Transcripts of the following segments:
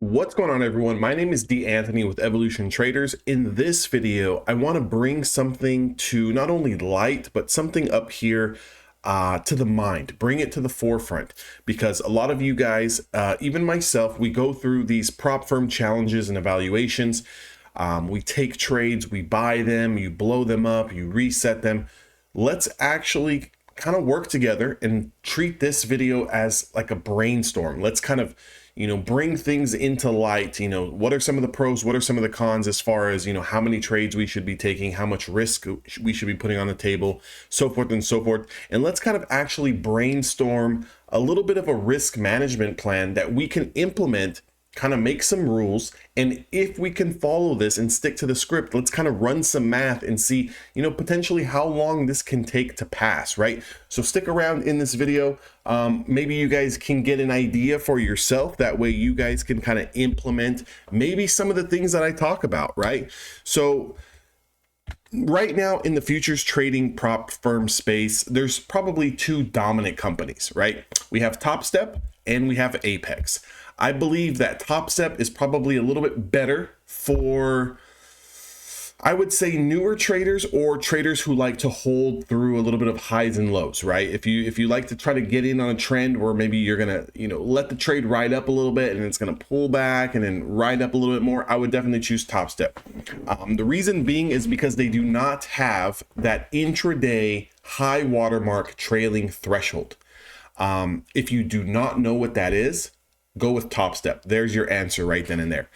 What's going on, everyone? My name is D. Anthony with Evolution Traders. In this video, I want to bring something to not only light, but something up here to the mind, bring it to the forefront, because a lot of you guys, even myself, we go through these prop firm challenges and evaluations. We take trades, we buy them, you blow them up, you reset them. Let's actually kind of work together and treat this video as like a brainstorm. Let's kind of bring things into light. What are some of the pros, what are some of the cons, as far as how many trades we should be taking, how much risk we should be putting on the table, so forth and so forth. And let's kind of actually brainstorm a little bit of a risk management plan that we can implement, kind of make some rules. And if we can follow this and stick to the script, let's kind of run some math and see, potentially how long this can take to pass, right? So stick around in this video. Maybe you guys can get an idea for yourself. That way you guys can kind of implement maybe some of the things that I talk about, right? So right now in the futures trading prop firm space, there's probably two dominant companies, right? We have Top Step and we have Apex. I believe that Top Step is probably a little bit better for, I would say, newer traders or traders who like to hold through a little bit of highs and lows, right? If you like to try to get in on a trend where maybe you're gonna let the trade ride up a little bit and it's gonna pull back and then ride up a little bit more, I would definitely choose Top Step. The reason being is because they do not have that intraday high watermark trailing threshold. If you do not know what that is, go with Top Step. There's your answer right then and there.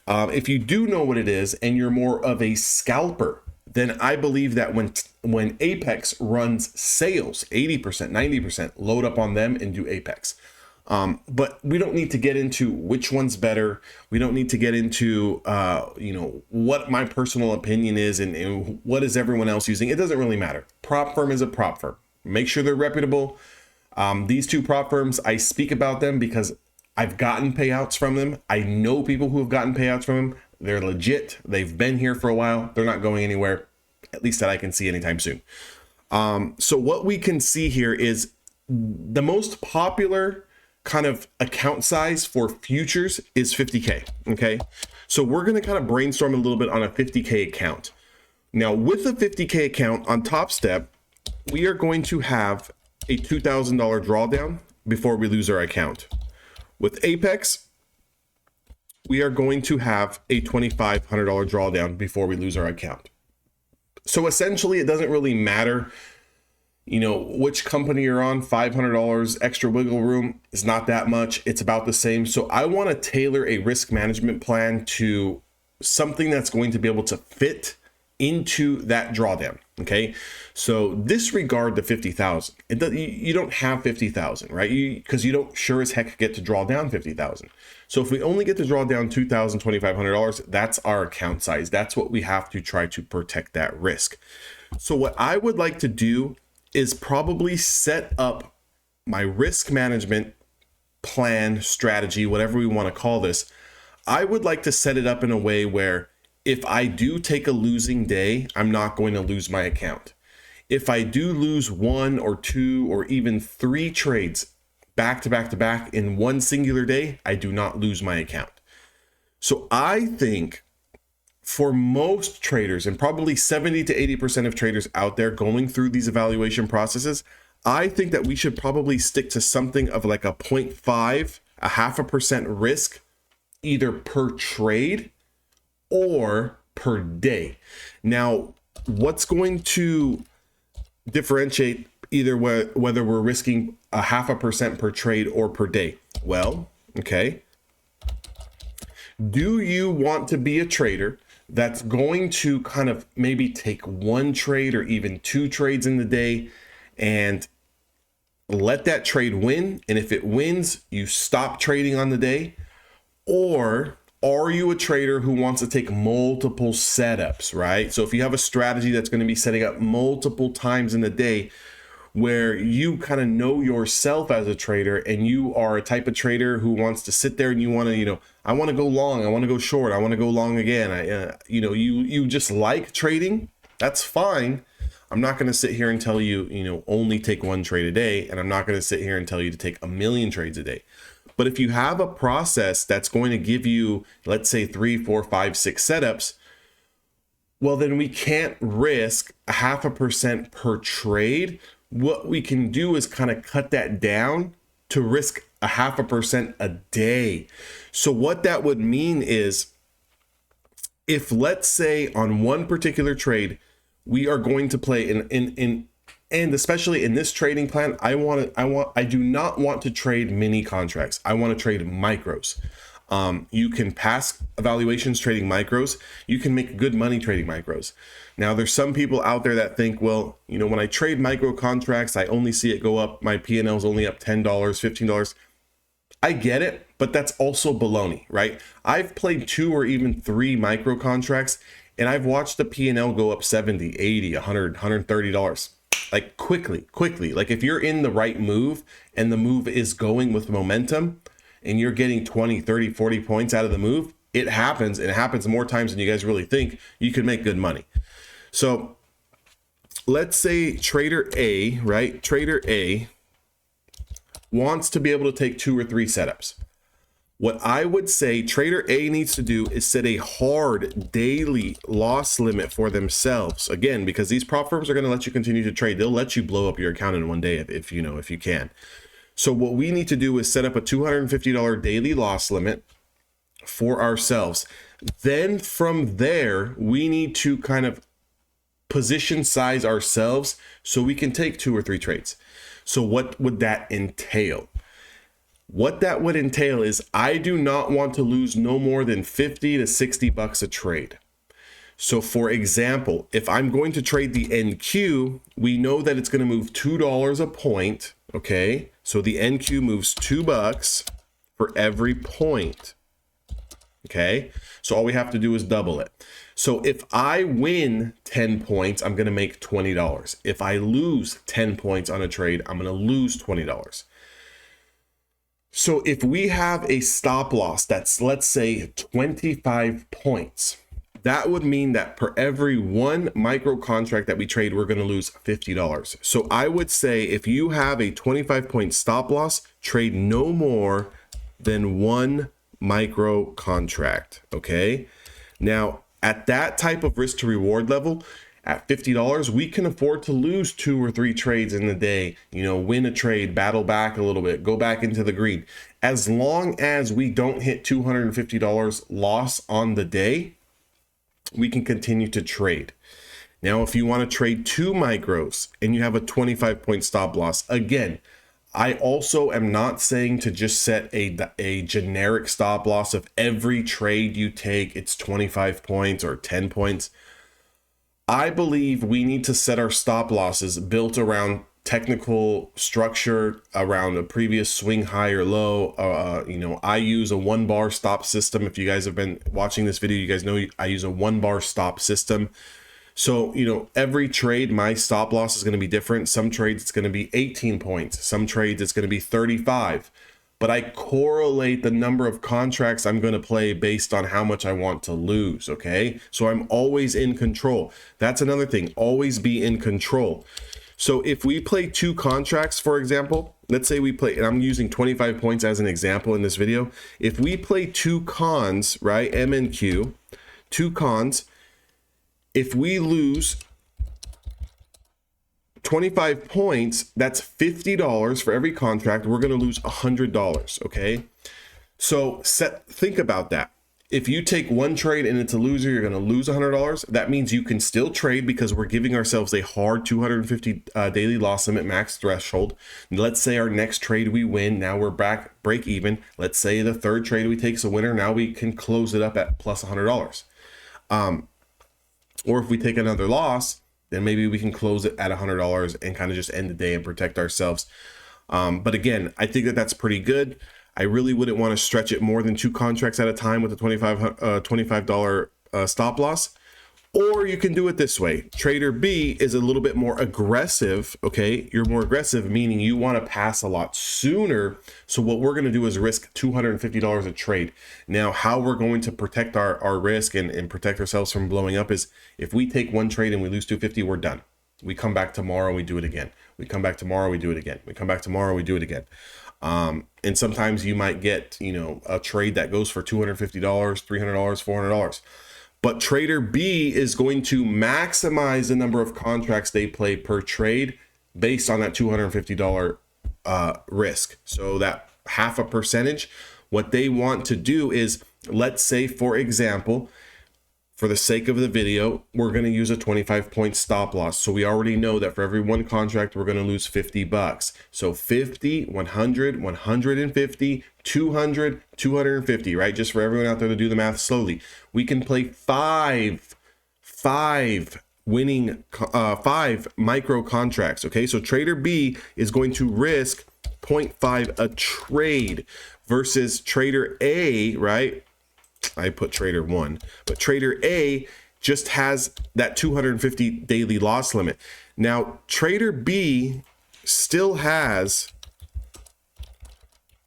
If you do know what it is and you're more of a scalper, then I believe that when Apex runs sales, 80%, 90%, load up on them and do Apex. But we don't need to get into which one's better. We don't need to get into what my personal opinion is and what is everyone else using. It doesn't really matter. Prop firm is a prop firm. Make sure they're reputable. These two prop firms, I speak about them because I've gotten payouts from them. I know people who have gotten payouts from them. They're legit. They've been here for a while. They're not going anywhere, at least that I can see anytime soon. So what we can see here is the most popular kind of account size for futures is 50K. Okay. So we're going to kind of brainstorm a little bit on a 50K account. Now with a 50K account on Top Step, we are going to have a $2,000 drawdown before we lose our account. With Apex, we are going to have a $2,500 drawdown before we lose our account. So essentially, it doesn't really matter, which company you're on. $500 extra wiggle room is not that much. It's about the same. So I want to tailor a risk management plan to something that's going to be able to fit into that drawdown. Okay, so disregard the 50,000. You don't have 50,000, right? Because you don't sure as heck get to draw down 50,000. So if we only get to draw down $2,000, $2,500, that's our account size. That's what we have to try to protect that risk. So what I would like to do is probably set up my risk management plan, strategy, whatever we want to call this. I would like to set it up in a way where if I do take a losing day, I'm not going to lose my account. If I do lose one or two or even three trades back to back to back in one singular day, I do not lose my account. So I think for most traders, and probably 70 to 80% of traders out there going through these evaluation processes, I think that we should probably stick to something of like a 0.5, a 0.5% risk, either per trade or per day. Now, what's going to differentiate either whether we're risking a 0.5% per trade or per day? Well, okay. Do you want to be a trader that's going to kind of maybe take one trade or even two trades in the day and let that trade win? And if it wins, you stop trading on the day? Or are you a trader who wants to take multiple setups, right? So if you have a strategy that's going to be setting up multiple times in the day, where you kind of know yourself as a trader and you are a type of trader who wants to sit there and you want to, I want to go long, I want to go short, I want to go long again. You just like trading. That's fine. I'm not going to sit here and tell you, only take one trade a day. And I'm not going to sit here and tell you to take a million trades a day. But if you have a process that's going to give you, let's say 3, 4, 5, 6 setups, well, then we can't risk 0.5% per trade. What we can do is kind of cut that down to risk 0.5% a day. So what that would mean is, if let's say on one particular trade, we are going to play and especially in this trading plan, I do not want to trade mini contracts. I want to trade micros. You can pass evaluations trading micros. You can make good money trading micros. Now, there's some people out there that think, well, you know, when I trade micro contracts, I only see it go up. My P&L is only up $10, $15. I get it, but that's also baloney, right? I've played 2 or even 3 micro contracts, and I've watched the P&L go up $70, $80, $100, $130. Like quickly. Like if you're in the right move and the move is going with momentum and you're getting 20, 30, 40 points out of the move, it happens. And it happens more times than you guys really think. You can make good money. So let's say trader A, right? Trader A wants to be able to take 2 or 3 setups. What I would say trader A needs to do is set a hard daily loss limit for themselves. Again, because these prop firms are going to let you continue to trade. They'll let you blow up your account in one day if you can. So what we need to do is set up a $250 daily loss limit for ourselves. Then from there, we need to kind of position size ourselves so we can take 2 or 3 trades. So what would that entail? What that would entail is I do not want to lose no more than 50 to 60 bucks a trade. So for example, if I'm going to trade the NQ, we know that it's going to move $2 a point. Okay. So the NQ moves $2 for every point. Okay. So all we have to do is double it. So if I win 10 points, I'm going to make $20. If I lose 10 points on a trade, I'm going to lose $20. So if we have a stop loss that's, let's say, 25 points, that would mean that per every 1 micro contract that we trade, we're going to lose $50. So I would say if you have a 25-point stop loss, trade no more than 1 micro contract. Okay. Now, at that type of risk to reward level, at $50, we can afford to lose 2 or 3 trades in the day, you know, win a trade, battle back a little bit, go back into the green. As long as we don't hit $250 loss on the day, we can continue to trade. Now, if you want to trade 2 micros and you have a 25-point stop loss, again, I also am not saying to just set a generic stop loss of every trade you take, it's 25 points or 10 points. I believe we need to set our stop losses built around technical structure, around a previous swing high or low. You know, I use a 1-bar stop system. If you guys have been watching this video, you guys know I use a 1-bar stop system. So, you know, every trade, my stop loss is going to be different. Some trades, it's going to be 18 points. Some trades, it's going to be 35. But I correlate the number of contracts I'm going to play based on how much I want to lose, okay? So I'm always in control. That's another thing, always be in control. So if we play 2 contracts, for example, let's say we play, and I'm using 25 points as an example in this video. If we play 2 cons, right, M and Q, 2 cons, if we lose 25 points, that's $50 for every contract. We're going to lose $100. Okay. So think about that. If you take 1 trade and it's a loser, you're going to lose $100. That means you can still trade because we're giving ourselves a hard 250 daily loss limit max threshold. Let's say our next trade we win. Now we're back break even. Let's say the 3rd trade we take is a winner. Now we can close it up at plus $100. Or if we take another loss, then maybe we can close it at $100 and kind of just end the day and protect ourselves. But again, I think that that's pretty good. I really wouldn't want to stretch it more than 2 contracts at a time with a $25 stop loss. Or you can do it this way. Trader B is a little bit more aggressive. Okay, you're more aggressive, meaning you want to pass a lot sooner. So what we're going to do is risk $250 a trade. Now, how we're going to protect our risk and protect ourselves from blowing up is if we take 1 trade and we lose 250, we're done. We come back tomorrow, we do it again. We come back tomorrow, we do it again. We come back tomorrow, we do it again. And sometimes you might get, you know, a trade that goes for $250, $300, $400. But trader B is going to maximize the number of contracts they play per trade based on that $250 risk. So that half a percentage, what they want to do is, let's say, for example, for the sake of the video, we're going to use a 25-point stop loss. So we already know that for every one contract, we're going to lose $50. So 50, 100, 150, 200, 250, right? Just for everyone out there to do the math slowly. We can play five micro contracts. Okay, so trader B is going to risk 0.5 a trade versus trader A, right? I put trader 1, but trader A just has that 250 daily loss limit. Now, trader B still has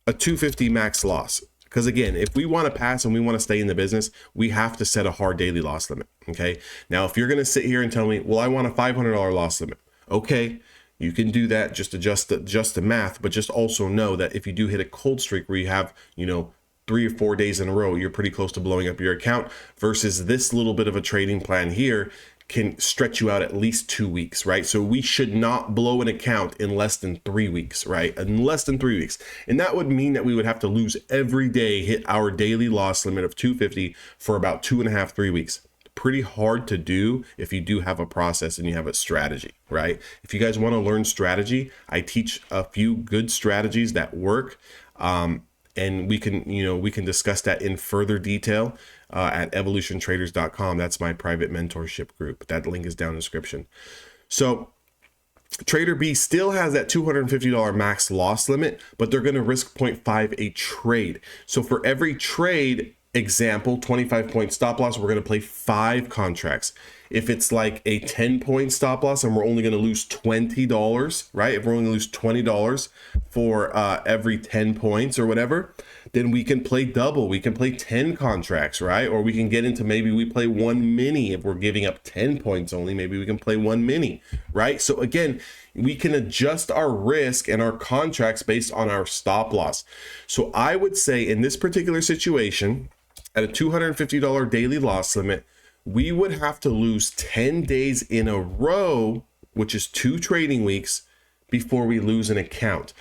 a 250 max loss. Because again, if we want to pass and we want to stay in the business, we have to set a hard daily loss limit. Okay. Now, if you're going to sit here and tell me, well, I want a $500 loss limit. Okay. You can do that. Just adjust the math, but just also know that if you do hit a cold streak where you have, you know, 3 or 4 days in a row, you're pretty close to blowing up your account, versus this little bit of a trading plan here can stretch you out at least 2 weeks, right? So we should not blow an account in less than 3 weeks, right? In less than 3 weeks. And that would mean that we would have to lose every day, hit our daily loss limit of 250 for about 2.5, 3 weeks. Pretty hard to do if you do have a process and you have a strategy, right? If you guys want to learn strategy, I teach a few good strategies that work. And we can discuss that in further detail at evolutiontraders.com. That's my private mentorship group. That link is down in the description. So trader B still has that $250 max loss limit, but they're going to risk 0.5 a trade. So for every trade, example, 25-point stop loss, we're going to play 5 contracts. If it's like a 10-point stop loss and we're only going to lose $20, right? If we're only going to lose $20 for every 10 points or whatever, then we can play double. We can play 10 contracts, right? Or we can get into, maybe we play 1 mini. If we're giving up 10 points only, maybe we can play 1 mini, right? So again, we can adjust our risk and our contracts based on our stop loss. So I would say in this particular situation, at a $250 daily loss limit, we would have to lose 10 days in a row, which is 2 trading weeks, before we lose an account.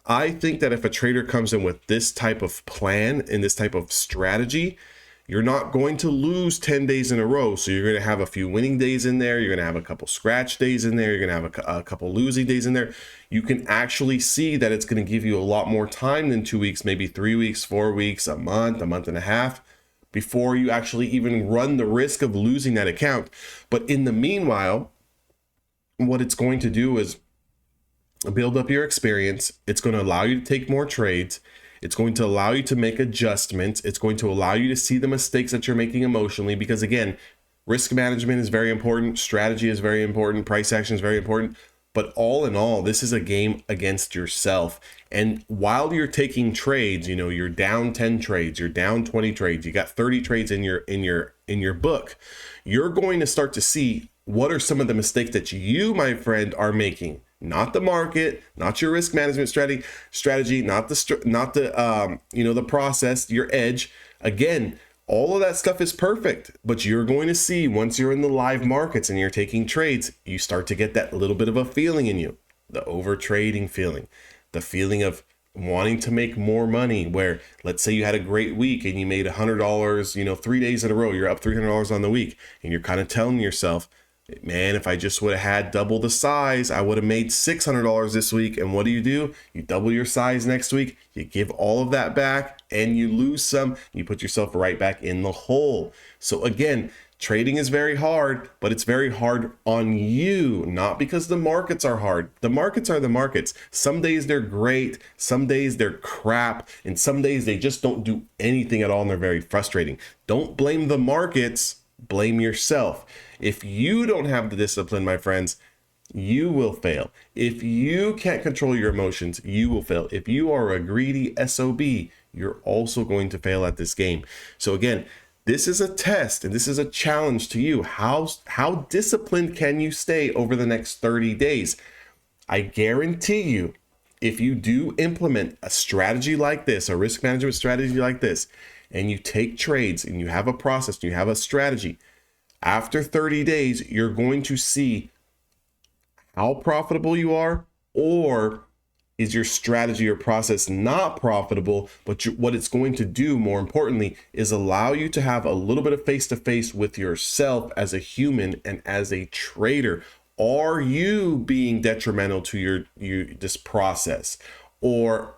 I think that if a trader comes in with this type of plan and this type of strategy, you're not going to lose 10 days in a row. So you're going to have a few winning days in there. You're going to have a couple scratch days in there. You're going to have a couple losing days in there. You can actually see that it's going to give you a lot more time than 2 weeks, maybe 3 weeks, 4 weeks, a month and a half, before you actually even run the risk of losing that account. But in the meanwhile, what it's going to do is build up your experience. It's going to allow you to take more trades. It's going to allow you to make adjustments. It's going to allow you to see the mistakes that you're making emotionally, because again, risk management is very important. Strategy is very important. Price action is very important. But all in all, this is a game against yourself. And while you're taking trades, you know, you're down 10 trades, you're down 20 trades, you got 30 trades in your book, you're going to start to see what are some of the mistakes that you, my friend, are making. Not the market, not your risk management strategy, not the process, your edge. Again, all of that stuff is perfect, but you're going to see, once you're in the live markets and you're taking trades, you start to get that little bit of a feeling in you, the over trading feeling, the feeling of wanting to make more money, where let's say you had a great week and you made $100, 3 days in a row, you're up $300 on the week, and you're kind of telling yourself, man, if I just would have had double the size, I would have made $600 this week. And what do? You double your size next week, you give all of that back and you lose some, you put yourself right back in the hole. So again, trading is very hard, but it's very hard on you, not because the markets are hard. The markets are the markets. Some days they're great, some days they're crap, and some days they just don't do anything at all and they're very frustrating. Don't blame the markets, blame yourself. If you don't have the discipline, my friends, you will fail. If you can't control your emotions, you will fail. If you are a greedy SOB, you're also going to fail at this game. So again, this is a test and this is a challenge to you. How disciplined can you stay over the next 30 days? I guarantee you, if you do implement a strategy like this, a risk management strategy like this, and you take trades and you have a process, and you have a strategy, after 30 days, you're going to see how profitable you are, or is your strategy or process not profitable, but what it's going to do, more importantly, is allow you to have a little bit of face-to-face with yourself as a human and as a trader. Are you being detrimental to this process, or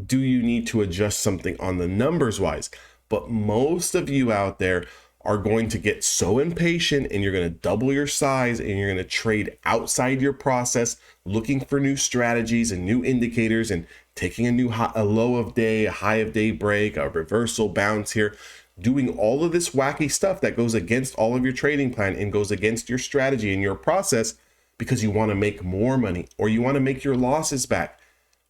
do you need to adjust something on the numbers wise? But most of you out there are going to get so impatient, and you're going to double your size, and you're going to trade outside your process, looking for new strategies and new indicators, and taking a low of day, a high of day break, a reversal bounce here, doing all of this wacky stuff that goes against all of your trading plan and goes against your strategy and your process, because you want to make more money, or you want to make your losses back,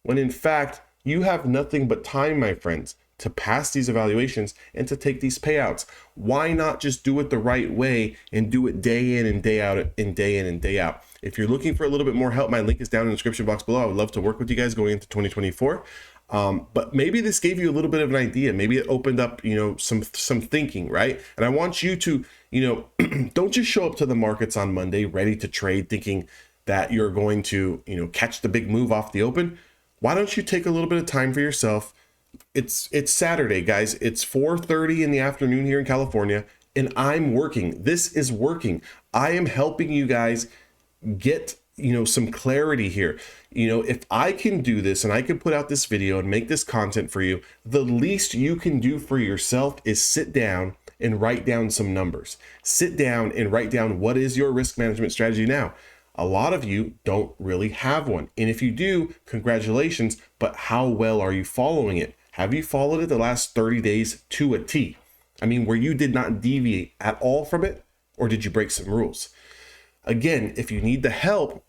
when in fact you have nothing but time, my friends, to pass these evaluations and to take these payouts. Why not just do it the right way and do it day in and day out, and day in and day out? If you're looking for a little bit more help, my link is down in the description box below. I would love to work with you guys going into 2024. But maybe this gave you a little bit of an idea. Maybe it opened up, some thinking, right? And I want you to, don't just show up to the markets on Monday ready to trade, thinking that you're going to, catch the big move off the open. Why don't you take a little bit of time for yourself? It's Saturday, guys. It's 4:30 in the afternoon here in California, and I'm working. This is working. I am helping you guys get, some clarity here. If I can do this and I can put out this video and make this content for you, the least you can do for yourself is sit down and write down some numbers. Sit down and write down, what is your risk management strategy now? A lot of you don't really have one. And if you do, congratulations, but how well are you following it? Have you followed it the last 30 days to a T? I mean, where you did not deviate at all from it, or did you break some rules? Again, if you need the help,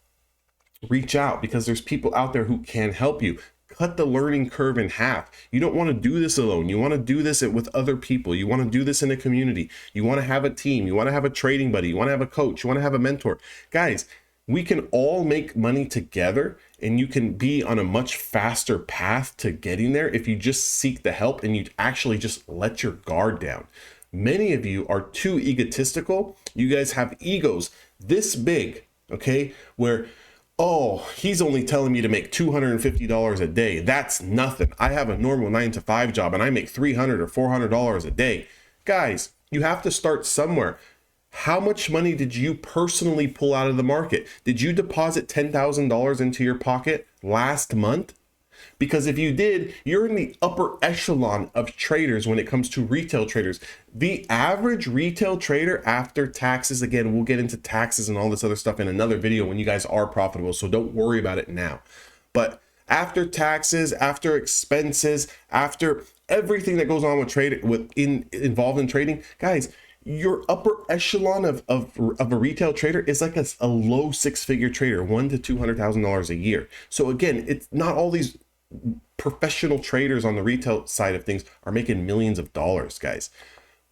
reach out, because there's people out there who can help you. Cut the learning curve in half. You don't want to do this alone. You want to do this with other people. You want to do this in a community. You want to have a team. You want to have a trading buddy. You want to have a coach. You want to have a mentor. Guys, we can all make money together, and you can be on a much faster path to getting there if you just seek the help and you actually just let your guard down. Many of you are too egotistical. You guys have egos this big, okay, where, oh, he's only telling me to make $250 a day. That's nothing. I have a normal 9-to-5 job and I make $300 or $400 a day. Guys, you have to start somewhere. How much money did you personally pull out of the market? Did you deposit $10,000 into your pocket last month? Because if you did, you're in the upper echelon of traders when it comes to retail traders. The average retail trader after taxes, again, we'll get into taxes and all this other stuff in another video when you guys are profitable, so don't worry about it now. But after taxes, after expenses, after everything that goes on with involved in trading, guys, your upper echelon of a retail trader is like a low six-figure trader, $100,000 to $200,000 a year. So again, it's not all these professional traders on the retail side of things are making millions of dollars, guys.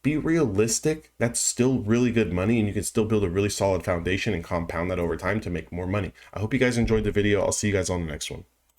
Be realistic. That's still really good money, and you can still build a really solid foundation and compound that over time to make more money. I hope you guys enjoyed the video. I'll see you guys on the next one.